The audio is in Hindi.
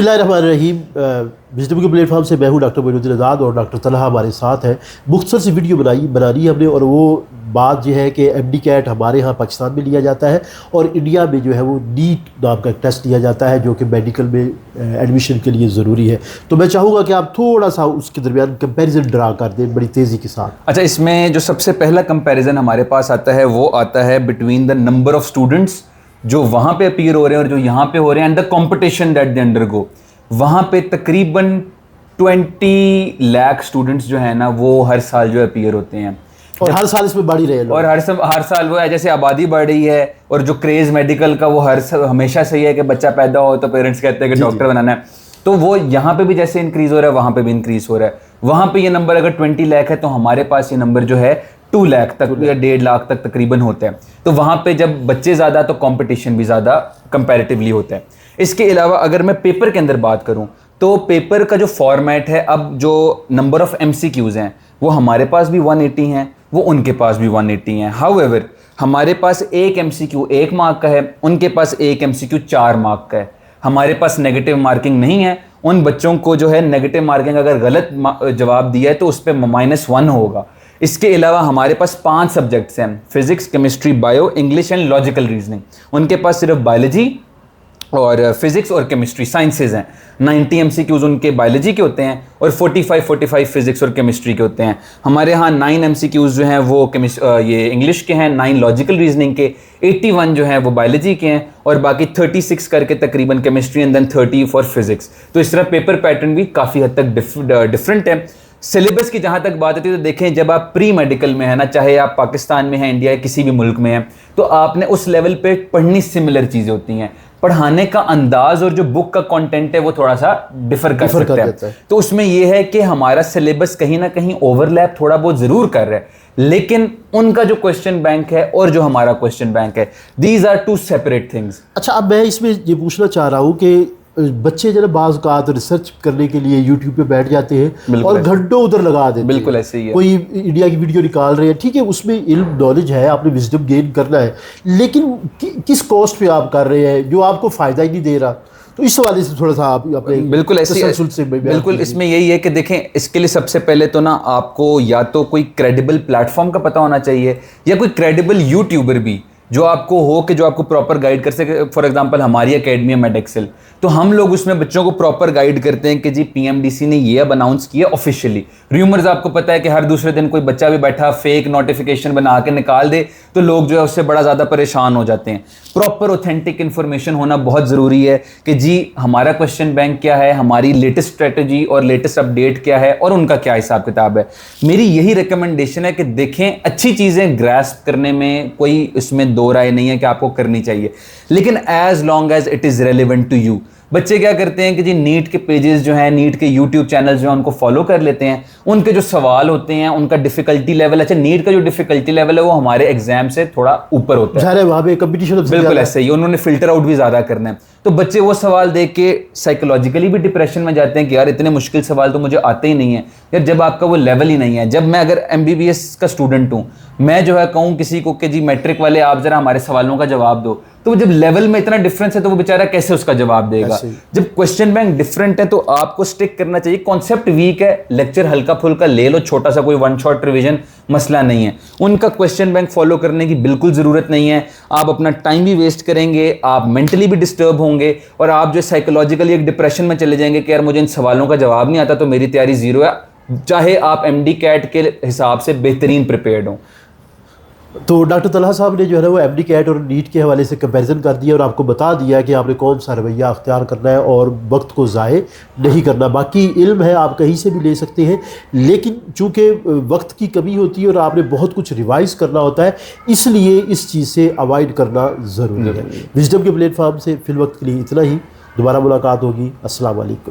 बिस्मिल्लाहिर्रहमानिर्रहीम। विज़डम के प्लेटफॉर्म से मैं हूँ डॉक्टर मोइनुद्दीन आज़ाद और डॉक्टर तलहा हमारे साथ है। मुख्तसर सी वीडियो बनानी है हमने, और वो बात यह है कि एमडी कैट हमारे यहाँ पाकिस्तान में लिया जाता है और इंडिया में जो है वो नीट नाम का टेस्ट लिया जाता है जो कि मेडिकल में एडमिशन के लिए ज़रूरी है। तो मैं चाहूँगा कि आप थोड़ा सा उसके दरमियान कंपैरिजन ड्रा कर दें बड़ी तेज़ी के साथ। अच्छा, इसमें जो सबसे पहला कंपैरिजन हमारे पास आता है वो आता है between the number of students जो वहाँ पे अपीयर हो रहे हैं और जो यहाँ पे हो रहे हैं, and the competition that they undergo. वहाँ पे तकरीबन 20 लाख स्टूडेंट्स जो है ना वो हर साल जो अपीयर होते हैं, और हर साल इसमें बढ़ ही रहे हैं और हर साल वो है, जैसे आबादी बढ़ रही है और जो क्रेज़ मेडिकल का वो हमेशा सही है कि बच्चा पैदा हो तो पेरेंट्स कहते हैं कि डॉक्टर बनाना है, तो वो यहाँ पे भी जैसे इंक्रीज़ हो रहा है वहाँ पे भी इंक्रीज़ हो रहा है। वहाँ पे ये नंबर अगर 20 लाख है तो हमारे पास ये नंबर जो है 2 लाख तक या 1.5 लाख तक तकरीबन होते हैं। तो वहाँ पे जब बच्चे ज़्यादा तो कंपटीशन भी ज़्यादा कंपैरेटिवली होता है। इसके अलावा अगर मैं पेपर के अंदर बात करूँ तो पेपर का जो फॉर्मेट है, अब जो नंबर ऑफ MCQs हैं वो हमारे पास भी 180 हैं, वो उनके पास भी 180 हैं। हाउएवर हमारे पास एक MCQ 1 मार्क का है, उनके पास एक MCQ 4 मार्क का है। हमारे पास नेगेटिव मार्किंग नहीं है। उन बच्चों को जो है नेगेटिव मार्किंग अगर गलत जवाब दिया है तो उस पर -1 होगा। इसके अलावा हमारे पास 5 सब्जेक्ट्स हैं, physics, chemistry, bio, English and logical reasoning. उनके पास सिर्फ बायोलॉजी और फिजिक्स और केमिस्ट्री साइंसेज हैं। 90 MCQs उनके बायोलॉजी के होते हैं और 45 फिजिक्स और केमिस्ट्री के होते हैं। हमारे यहाँ 9 MCQs जो हैं वो ये इंग्लिश के हैं, 9 लॉजिकल रीजनिंग के, 81 जो हैं वो बायोलॉजी के हैं और बाकी 36 करके तकरीबन chemistry and then 30 for physics. तो इस तरह पेपर पैटर्न भी काफ़ी हद तक डिफरेंट है। सिलेबस की जहाँ तक बात आती है तो देखें, जब आप प्री मेडिकल में है ना, चाहे आप पाकिस्तान में हैं, इंडिया या किसी भी मुल्क में हैं, तो आपने उस लेवल पे पढ़नी सिमिलर चीज़ें होती हैं। पढ़ाने का अंदाज और जो बुक का कंटेंट है वो थोड़ा सा डिफर कर सकता है। तो उसमें यह है कि हमारा सिलेबस कहीं ना कहीं ओवरलैप थोड़ा बहुत ज़रूर कर रहा है, लेकिन उनका जो क्वेश्चन बैंक है और जो हमारा क्वेश्चन बैंक है, दीज आर 2 सेपरेट थिंग्स। अच्छा, अब मैं इसमें ये पूछना चाह रहा हूँ कि बच्चे जब बाज़ औक़ात रिसर्च करने के लिए यूट्यूब पे बैठ जाते हैं और घंटों उधर लगा देते हैं। बिल्कुल ऐसे ही है। कोई इंडिया की वीडियो निकाल रहे हैं, ठीक है, उसमें इल्म नॉलेज है, आपने विजडम गेन करना है, लेकिन किस कॉस्ट पे आप कर रहे हैं जो आपको फ़ायदा ही नहीं दे रहा। तो इस वाले से थोड़ा सा आप अपने बिल्कुल ऐसे बिल्कुल इसमें यही है कि देखें, इसके लिए सबसे पहले तो ना आपको या तो कोई क्रेडिबल प्लेटफॉर्म का पता होना चाहिए या कोई क्रेडिबल यूट्यूबर भी जो आपको हो कि जो आपको प्रॉपर गाइड कर सके। फॉर एग्जांपल हमारी एकेडमी है मेडेक्सेल, तो हम लोग उसमें बच्चों को प्रॉपर गाइड करते हैं कि जी PMDC ने ये अब अनाउंस किया ऑफिशियली। रूमर्स आपको पता है कि हर दूसरे दिन कोई बच्चा भी बैठा फेक नोटिफिकेशन बना के निकाल दे तो लोग जो है उससे बड़ा ज़्यादा परेशान हो जाते हैं। प्रॉपर ऑथेंटिक इन्फॉर्मेशन होना बहुत ज़रूरी है कि जी हमारा क्वेश्चन बैंक क्या है, हमारी लेटेस्ट स्ट्रेटजी और लेटेस्ट अपडेट क्या है और उनका क्या हिसाब किताब है। मेरी यही रिकमेंडेशन है कि देखें, अच्छी चीज़ें ग्रास्प करने में कोई इसमें दो राय नहीं है कि आपको करनी चाहिए, लेकिन as long as it is relevant to you. बच्चे क्या करते हैं कि जी नीट के पेजेस जो हैं, नीट के यूट्यूब चैनल्स जो हैं उनको फॉलो कर लेते हैं। उनके जो सवाल होते हैं, उनका डिफिकल्टी लेवल, अच्छा नीट का जो डिफिकल्टी लेवल है वो हमारे एग्जाम से थोड़ा ऊपर होता है, वहाँ पे कंपटीशन बिल्कुल ऐसे ही, उन्होंने फिल्टर आउट भी ज़्यादा करना है। तो बच्चे वो सवाल देख के साइकोलॉजिकली भी डिप्रेशन में जाते हैं कि यार इतने मुश्किल सवाल तो मुझे आते ही नहीं है। यार जब आपका वो लेवल ही नहीं है, जब मैं अगर MBBS का स्टूडेंट हूँ, मैं जो है कहूँ किसी को कि जी मैट्रिक वाले आप जरा हमारे सवालों का जवाब दो, तो जब लेवल में इतना डिफरेंस है तो वो बेचारा कैसे उसका जवाब देगा। जब क्वेश्चन बैंक डिफरेंट है तो आपको स्टिक करना चाहिए। कॉन्सेप्ट वीक है, लेक्चर हल्का फुल्का ले लो, छोटा सा कोई 1 शॉट रिवीजन मसला नहीं है। उनका क्वेश्चन बैंक फॉलो करने की बिल्कुल ज़रूरत नहीं है। आप अपना टाइम भी वेस्ट करेंगे, आप मेंटली भी डिस्टर्ब होंगे और आप जो साइकोलॉजिकली एक डिप्रेशन में चले जाएंगे कि यार मुझे इन सवालों का जवाब नहीं आता तो मेरी तैयारी ज़ीरो है, चाहे आप MD कैट के हिसाब से बेहतरीन प्रिपेयर्ड हों। तो डॉक्टर तलहा साहब ने जो है ना वो MD कैट और नीट के हवाले से कंपैरिजन कर दिया और आपको बता दिया कि आपने कौन सा रवैया अख्तियार करना है और वक्त को ज़ाये नहीं करना। बाकी इल्म है आप कहीं से भी ले सकते हैं, लेकिन चूँकि वक्त की कमी होती है और आपने बहुत कुछ रिवाइज़ करना होता है, इसलिए इस चीज़ से अवॉइड करना ज़रूरी है। विजडम के प्लेटफॉर्म से फिल वक्त के लिए इतना ही। दोबारा मुलाकात होगी। अस्सलाम वालेकुम।